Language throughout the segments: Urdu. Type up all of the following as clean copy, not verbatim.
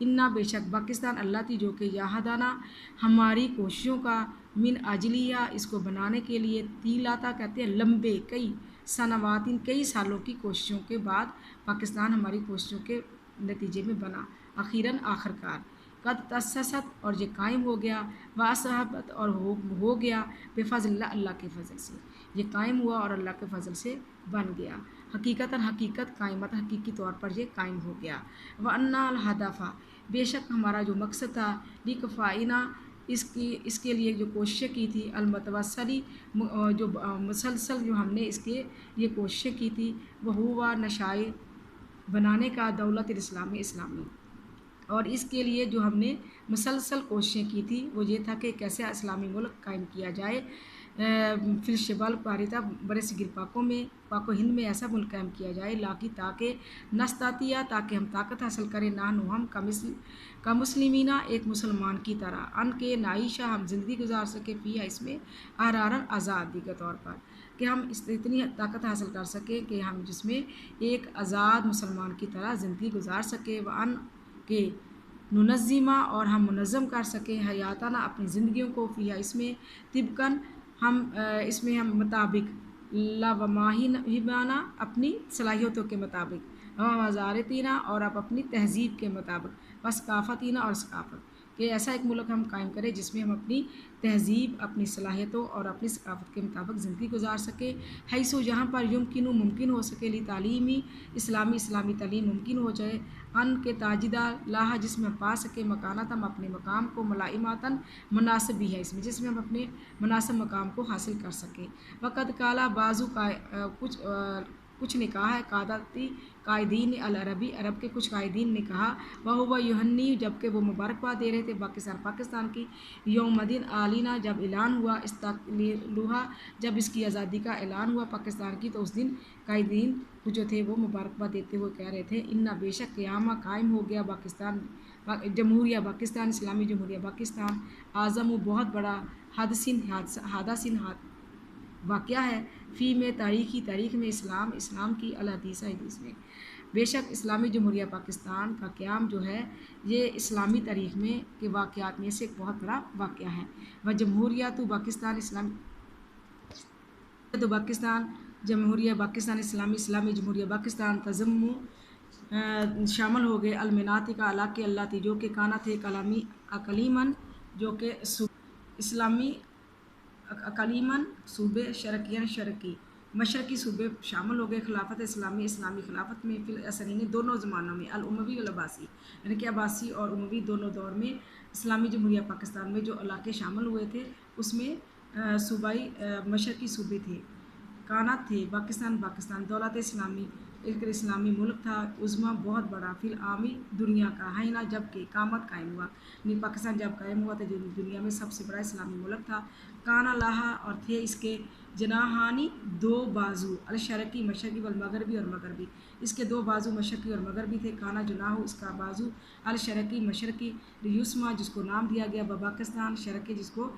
انا بے شک پاکستان اللہ تی جو کہ یہادانہ ہماری کوششوں کا من اجلیہ اس کو بنانے کے لیے تیلاتا کہتے ہیں لمبے کئی سنواتن کئی سالوں کی کوششوں کے بعد پاکستان ہماری کوششوں کے نتیجے میں بنا اخیراً آخر کار قد تسست اور یہ قائم ہو گیا واصحبت اور ہو گیا بفضل اللہ اللہ کے فضل سے یہ قائم ہوا اور اللہ کے فضل سے بن گیا حقیقت قائمت حقیقی طور پر یہ قائم ہو گیا وَأَنَّا الْهَدَفَ بے شک ہمارا جو مقصد تھا لِكَفَائِنَا اس کے لیے جو کوششیں کی تھی المتوسلی جو مسلسل جو ہم نے اس کے یہ کوششیں کی تھی وہ ہوا نشائے بنانے کا دولت اسلامی اور اس کے لیے جو ہم نے مسلسل کوششیں کی تھی وہ یہ تھا کہ کیسے اسلامی ملک قائم کیا جائے فی الشمال پاریتا برے صغیر پاک و ہند میں ایسا ملک قائم کیا جائے لاکی تاکہ نستطیع تاکہ ہم طاقت حاصل کریں نہ ہم کا مسلمینہ ایک مسلمان کی طرح ان کے نعیشہ ہم زندگی گزار سکے فیہا اس میں آرارن آزادی کے طور پر کہ ہم اتنی طاقت حاصل کر سکیں کہ ہم جس میں ایک آزاد مسلمان کی طرح زندگی گزار سکے وان کے منظمہ اور ہم منظم کر سکیں حیاتانہ اپنی زندگیوں کو فیہا اس میں طبقاً ہم اس میں ہم مطابق لا وماہبانہ اپنی صلاحیتوں کے مطابق وزارتینہ اور اب اپنی تہذیب کے مطابق ثقافتینہ اور ثقافت کہ ایسا ایک ملک ہم قائم کریں جس میں ہم اپنی تہذیب اپنی صلاحیتوں اور اپنی ثقافت کے مطابق زندگی گزار سکیں حیثو جہاں پر ممکن ہو سکے لی تعلیمی اسلامی تعلیم ممکن ہو جائے ان کے تاجدہ لاہ جس میں ہم پا سکیں مکانات ہم اپنے مقام کو ملائماتاً مناسب بھی ہے اس میں جس میں ہم اپنے مناسب مقام کو حاصل کر سکیں وقت کالا بازو کا کچھ نے کہا ہے قائدین العربی عرب کے کچھ قائدین نے کہا وہ یوہنی جبکہ وہ مبارکباد دے رہے تھے پاکستان کی یوم دن عالینہ جب اعلان ہوا استقلالہ جب اس کی آزادی کا اعلان ہوا پاکستان کی تو اس دن قائدین جو تھے وہ مبارکباد دیتے ہوئے کہہ رہے تھے انا بے شک قیامہ قائم ہو گیا پاکستان جمہوریہ پاکستان اسلامی جمہوریہ پاکستان اعظم و بہت بڑا حادث واقعہ ہے فی میں تاریخ میں اسلام کی الحدیث حدیث میں بے شک اسلامی جمہوریہ پاکستان کا قیام جو ہے یہ اسلامی تاریخ میں کے واقعات میں سے ایک بہت بڑا واقعہ ہے وہ جمہوریہ تو پاکستان جمہوریہ پاکستان اسلامی جمہوریہ پاکستان تضم شامل ہو گئے المناطق کا علاقے اللہ تھی جو کہ کانا تھے کلامی اقلیمن جو کہ اسلامی اقلیمن صوبے شرقی مشرقی صوبے شامل ہو گئے خلافت اسلامی خلافت میں فی الاسرین دونوں زمانوں میں الاموی والعباسی یعنی کہ عباسی اور اموی دونوں دور میں اسلامی جمہوریہ پاکستان میں جو علاقے شامل ہوئے تھے اس میں صوبائی مشرقی صوبے تھے کانات تھے پاکستان دولت اسلامی ایک اسلامی ملک تھا عظما بہت بڑا فی العامی دنیا کا ہائنا جب کہ قامت قائم ہوا یعنی پاکستان جب قائم ہوا تو جو دنیا میں سب سے بڑا اسلامی ملک تھا کانا لاہا اور تھے اس کے جناحانی دو بازو الشرقی مشرقی والمغربی اور مغربی اس کے دو بازو مشرقی اور مغربی تھے کانا جناحو اس کا بازو الشرقی مشرقی یوسما جس کو نام دیا گیا پاکستان شرقی جس کو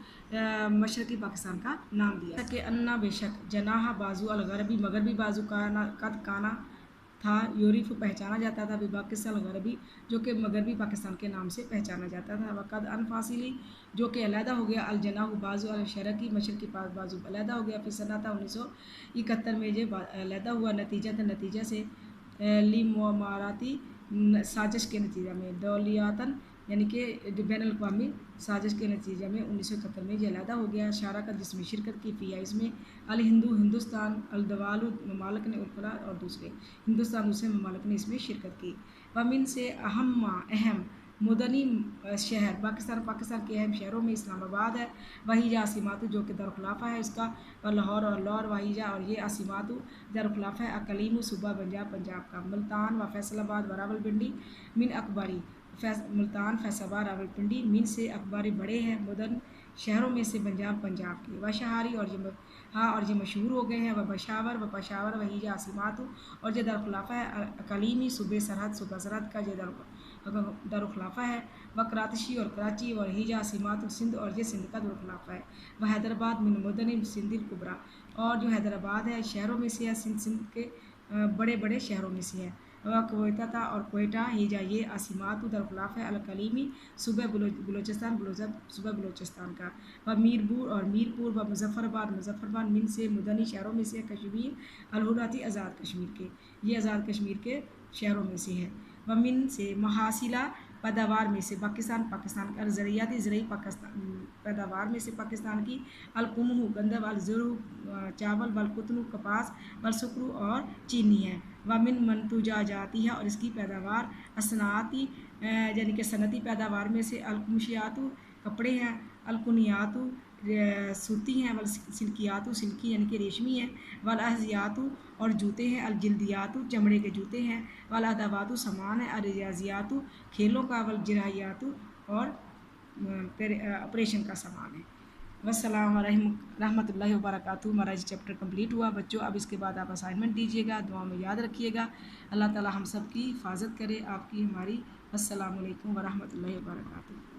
مشرقی پاکستان کا نام دیا کہ انا بے شک جناح بازو الغربی مغربی بازو کانا تھا یوریف پہچانا جاتا تھا پاکستان الغربی جو کہ مغربی پاکستان کے نام سے پہچانا جاتا تھا وقت انفاصلی جو کہ علیحدہ ہو گیا الجناح بازو الشرقی مشرقی بازو علیحدہ ہو گیا پھر سنہ 1971 میں یہ علیحدہ ہوا نتیجہ سے لیمواراتی سازش کے نتیجہ میں دولیاتاً یعنی کہ بین الاقوامی سازش کے نتیجے میں 1971 میں یہ علیحدہ ہو گیا شارکت جس میں شرکت کی فیہا اس میں ہندوستان الدوال ممالک نے اور دوسرے دوسرے ممالک نے اس میں شرکت کی ومن سے اہم مدنی شہر پاکستان کے اہم شہروں میں اسلام آباد ہے وہی عاصمات جو کہ دارالخلافہ ہے اس کا لاہور وہیجہ اور یہ عاصمات دارالخلافہ ہے اقلیم صوبہ پنجاب کا ملتان و فیصل آباد و راولپنڈی من اکبری ملتان فیصل آباد راولپنڈی من سے اخباری بڑے ہیں مدن شہروں میں سے پنجاب کے وشہاری اور یہ مشہور ہو گئے ہیں وہ پشاور وہی عاصمات اور یہ دارالخلافہ ہے اقلیمی صوبہ کا یہ دارالخلافہ ہے وہ کراتشی اور کراچی اور ہی عاصمات سندھ اور یہ سندھ کا دارالخلافہ ہے وہ حیدرآباد من مدن سندھ الکبریٰ اور جو حیدرآباد ہے شہروں میں سے ہے سندھ کے بڑے شہروں میں سے ہے و کوئٹہ اور کوئٹہ ہیجا یہ آسمات درخلاف ہے الکلیمی صوبہ بلوچستان صوبہ بلوچستان کا، و میرپور اور میرپور و مظفر آباد من سے مدنی شہروں میں سے کشمیر الحراتی آزاد کشمیر کے، یہ آزاد کشمیر کے شہروں میں سے ہے، و من سے محاصلہ پیداوار میں سے پاکستان کا زرعی پیداوار میں سے پاکستان کی القمح گندم الزرع چاول والقطن کپاس والسکر اور چینی ہے، ومن منتوجاتی ہے اور اس کی پیداوار صنعتی یعنی کہ صنعتی پیداوار میں سے القمشیات کپڑے ہیں، القنیات سوتی ہیں، والسلکیات سلکی یعنی کہ ریشمی ہیں، والاحذیات اور جوتے ہیں، الجلدیات چمڑے کے جوتے ہیں، والادوات سامان ہے، الریاضیات کھیلوں کا، والجراحیات اور آپریشن کا سامان ہے۔ والسلام علیکم رحمۃ اللہ وبرکاتہ۔ ہمارا یہ چیپٹر کمپلیٹ ہوا بچوں، اب اس کے بعد آپ اسائنمنٹ دیجیے گا، دعا میں یاد رکھیے گا۔ اللہ تعالی ہم سب کی حفاظت کرے، آپ کی ہماری۔ السلام علیکم ورحمۃ اللہ وبرکاتہ۔